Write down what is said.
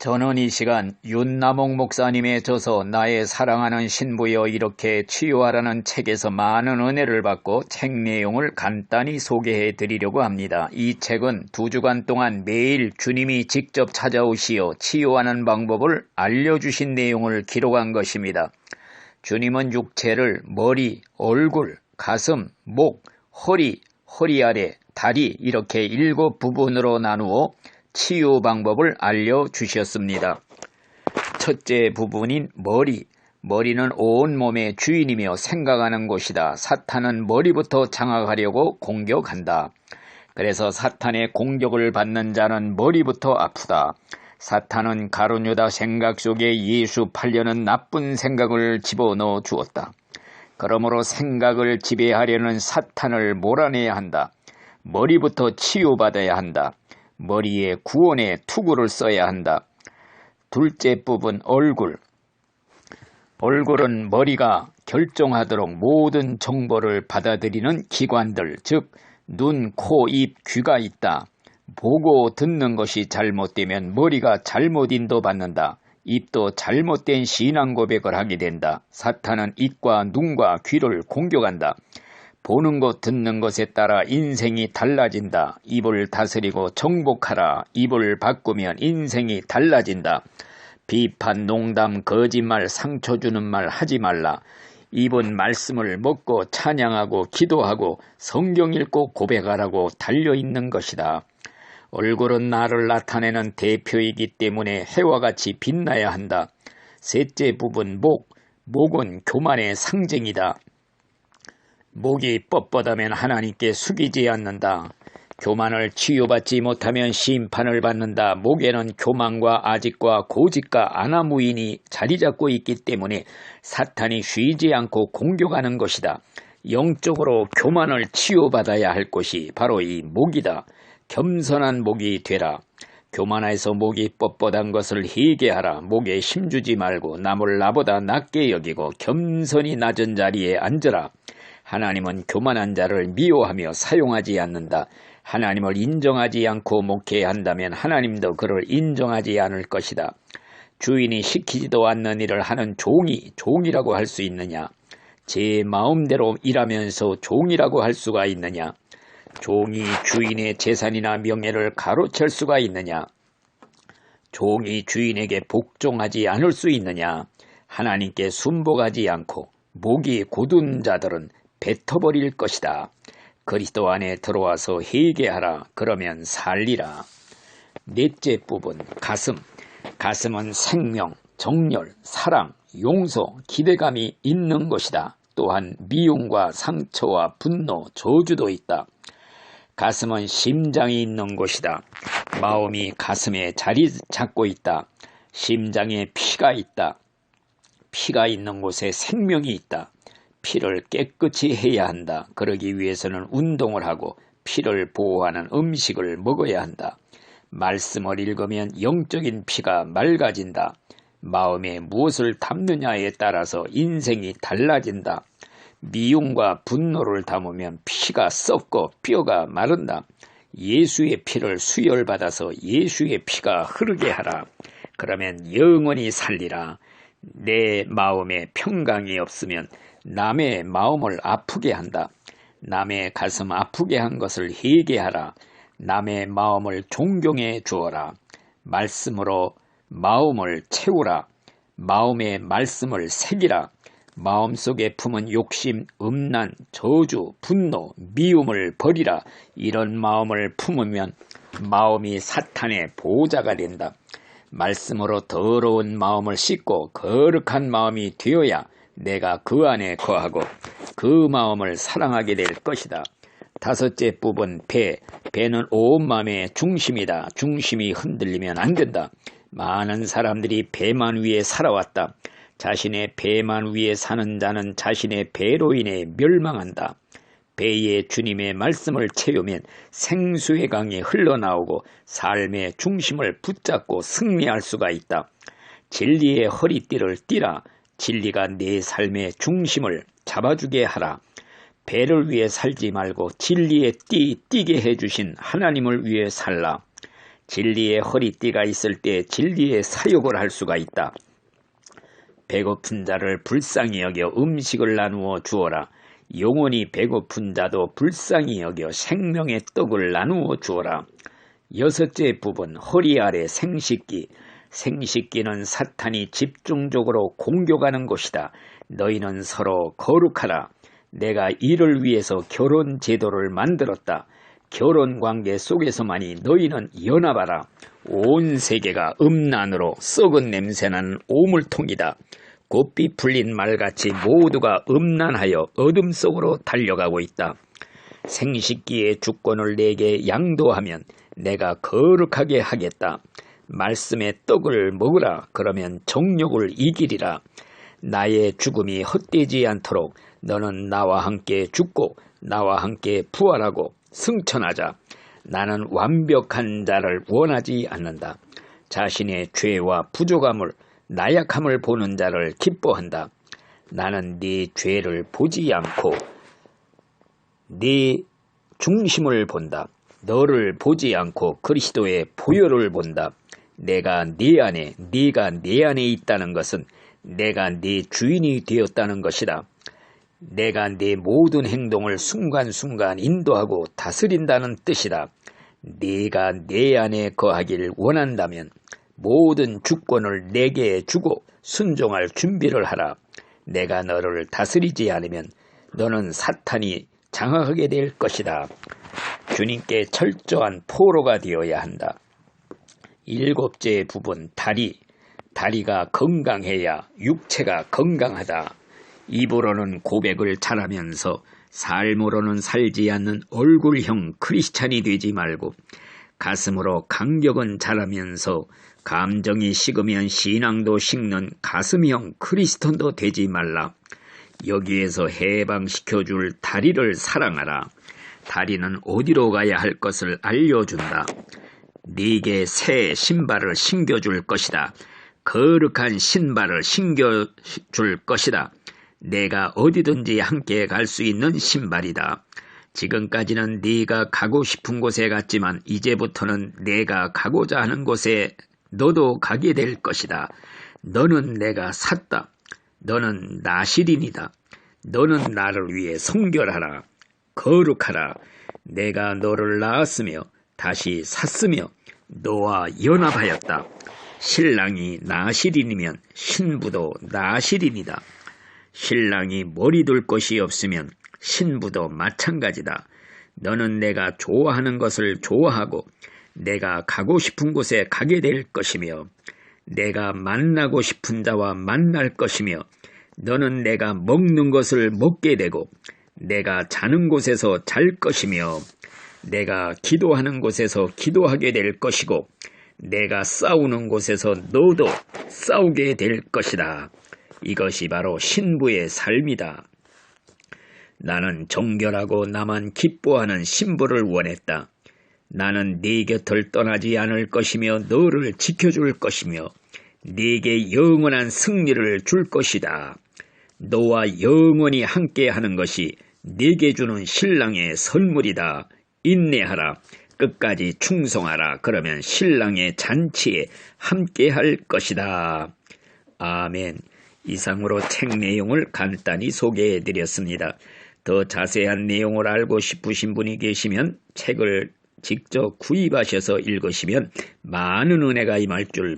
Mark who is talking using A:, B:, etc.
A: 저는 이 시간 윤남옥 목사님의 저서 나의 사랑하는 신부여 이렇게 치유하라는 책에서 많은 은혜를 받고 책 내용을 간단히 소개해 드리려고 합니다. 이 책은 2주간 동안 매일 주님이 직접 찾아오시어 치유하는 방법을 알려주신 내용을 기록한 것입니다. 주님은 육체를 머리, 얼굴, 가슴, 목, 허리, 허리 아래, 다리 이렇게 7부분으로 나누어 치유 방법을 알려주셨습니다. 첫째 부분인 머리. 머리는 온몸의 주인이며 생각하는 곳이다. 사탄은 머리부터 장악하려고 공격한다. 그래서 사탄의 공격을 받는 자는 머리부터 아프다. 사탄은 가룟 유다 생각 속에 예수 팔려는 나쁜 생각을 집어넣어 주었다. 그러므로 생각을 지배하려는 사탄을 몰아내야 한다. 머리부터 치유받아야 한다. 머리에 구원의 투구를 써야 한다. 둘째 부분 얼굴. 얼굴은 머리가 결정하도록 모든 정보를 받아들이는 기관들, 즉 눈, 코, 입, 귀가 있다. 보고 듣는 것이 잘못되면 머리가 잘못 인도받는다. 입도 잘못된 신앙 고백을 하게 된다. 사탄은 입과 눈과 귀를 공격한다. 보는 것 듣는 것에 따라 인생이 달라진다. 입을 다스리고 정복하라. 입을 바꾸면 인생이 달라진다. 비판, 농담, 거짓말, 상처 주는 말 하지 말라. 입은 말씀을 먹고 찬양하고 기도하고 성경 읽고 고백하라고 달려있는 것이다. 얼굴은 나를 나타내는 대표이기 때문에 해와 같이 빛나야 한다. 셋째 부분 목. 목은 교만의 상징이다. 목이 뻣뻣하면 하나님께 숙이지 않는다. 교만을 치유받지 못하면 심판을 받는다. 목에는 교만과 아직과 고집과 아나무인이 자리 잡고 있기 때문에 사탄이 쉬지 않고 공격하는 것이다. 영적으로 교만을 치유받아야 할 곳이 바로 이 목이다. 겸손한 목이 되라. 교만해서 목이 뻣뻣한 것을 회개하라. 목에 힘주지 말고 남을 나보다 낮게 여기고 겸손히 낮은 자리에 앉으라. 하나님은 교만한 자를 미워하며 사용하지 않는다. 하나님을 인정하지 않고 목회한다면 하나님도 그를 인정하지 않을 것이다. 주인이 시키지도 않는 일을 하는 종이 종이라고 할 수 있느냐? 제 마음대로 일하면서 종이라고 할 수가 있느냐? 종이 주인의 재산이나 명예를 가로챌 수가 있느냐? 종이 주인에게 복종하지 않을 수 있느냐? 하나님께 순복하지 않고 목이 곧은 자들은 뱉어버릴 것이다. 그리스도 안에 들어와서 회개하라. 그러면 살리라. 넷째 부분 가슴. 가슴은 생명, 정열, 사랑, 용서, 기대감이 있는 것이다. 또한 미움과 상처와 분노, 저주도 있다. 가슴은 심장이 있는 곳이다. 마음이 가슴에 자리 잡고 있다. 심장에 피가 있다. 피가 있는 곳에 생명이 있다. 피를 깨끗이 해야 한다. 그러기 위해서는 운동을 하고 피를 보호하는 음식을 먹어야 한다. 말씀을 읽으면 영적인 피가 맑아진다. 마음에 무엇을 담느냐에 따라서 인생이 달라진다. 미움과 분노를 담으면 피가 썩고 뼈가 마른다. 예수의 피를 수혈받아서 예수의 피가 흐르게 하라. 그러면 영원히 살리라. 내 마음에 평강이 없으면 남의 마음을 아프게 한다. 남의 가슴 아프게 한 것을 회개하라. 남의 마음을 존경해 주어라. 말씀으로 마음을 채우라. 마음의 말씀을 새기라. 마음속에 품은 욕심, 음란, 저주, 분노, 미움을 버리라. 이런 마음을 품으면 마음이 사탄의 보호자가 된다. 말씀으로 더러운 마음을 씻고 거룩한 마음이 되어야 내가 그 안에 거하고 그 마음을 사랑하게 될 것이다. 다섯째 부분 배. 배는 온 마음의 중심이다. 중심이 흔들리면 안 된다. 많은 사람들이 배만 위에 살아왔다. 자신의 배만 위에 사는 자는 자신의 배로 인해 멸망한다. 배에 주님의 말씀을 채우면 생수의 강이 흘러나오고 삶의 중심을 붙잡고 승리할 수가 있다. 진리의 허리띠를 띠라. 진리가 내 삶의 중심을 잡아주게 하라. 배를 위해 살지 말고 진리의 띠게 해주신 하나님을 위해 살라. 진리의 허리띠가 있을 때 진리의 사역을 할 수가 있다. 배고픈 자를 불쌍히 여겨 음식을 나누어 주어라. 영원히 배고픈 자도 불쌍히 여겨 생명의 떡을 나누어 주어라. 여섯째 부분, 허리 아래 생식기. 생식기는 사탄이 집중적으로 공격하는 곳이다. 너희는 서로 거룩하라. 내가 이를 위해서 결혼 제도를 만들었다. 결혼 관계 속에서만이 너희는 연합하라. 온 세계가 음란으로 썩은 냄새나는 오물통이다. 곱비 풀린 말같이 모두가 음란하여 어둠 속으로 달려가고 있다. 생식기의 주권을 내게 양도하면 내가 거룩하게 하겠다. 말씀의 떡을 먹으라. 그러면 정욕을 이기리라. 나의 죽음이 헛되지 않도록 너는 나와 함께 죽고 나와 함께 부활하고 승천하자. 나는 완벽한 자를 원하지 않는다. 자신의 죄와 부족함을 나약함을 보는 자를 기뻐한다. 나는 네 죄를 보지 않고 네 중심을 본다. 너를 보지 않고 그리스도의 보혈을 본다. 내가 네 안에, 네가 내 안에 있다는 것은 내가 네 주인이 되었다는 것이다. 내가 네 모든 행동을 순간순간 인도하고 다스린다는 뜻이다. 네가 내 안에 거하길 원한다면 모든 주권을 내게 주고 순종할 준비를 하라. 내가 너를 다스리지 않으면 너는 사탄이 장악하게 될 것이다. 주님께 철저한 포로가 되어야 한다. 일곱째 부분, 다리가 건강해야 육체가 건강하다. 입으로는 고백을 잘하면서 삶으로는 살지 않는 얼굴형 크리스찬이 되지 말고 가슴으로 간격은 잘하면서 감정이 식으면 신앙도 식는 가슴형 크리스천도 되지 말라. 여기에서 해방시켜줄 다리를 사랑하라. 다리는 어디로 가야 할 것을 알려준다. 네게 새 신발을 신겨줄 것이다. 거룩한 신발을 신겨줄 것이다. 내가 어디든지 함께 갈 수 있는 신발이다. 지금까지는 네가 가고 싶은 곳에 갔지만 이제부터는 내가 가고자 하는 곳에 너도 가게 될 것이다. 너는 내가 샀다. 너는 나시린이다. 너는 나를 위해 성결하라. 거룩하라. 내가 너를 낳았으며 다시 샀으며 너와 연합하였다. 신랑이 나시린이면 신부도 나시린이다. 신랑이 머리 둘 것이 없으면 신부도 마찬가지다. 너는 내가 좋아하는 것을 좋아하고 내가 가고 싶은 곳에 가게 될 것이며 내가 만나고 싶은 자와 만날 것이며 너는 내가 먹는 것을 먹게 되고 내가 자는 곳에서 잘 것이며 내가 기도하는 곳에서 기도하게 될 것이고 내가 싸우는 곳에서 너도 싸우게 될 것이다. 이것이 바로 신부의 삶이다. 나는 정결하고 나만 기뻐하는 신부를 원했다. 나는 네 곁을 떠나지 않을 것이며 너를 지켜줄 것이며 네게 영원한 승리를 줄 것이다. 너와 영원히 함께하는 것이 네게 주는 신랑의 선물이다. 인내하라. 끝까지 충성하라. 그러면 신랑의 잔치에 함께할 것이다. 아멘. 이상으로 책 내용을 간단히 소개해드렸습니다. 더 자세한 내용을 알고 싶으신 분이 계시면 책을 직접 구입하셔서 읽으시면 많은 은혜가 임할 줄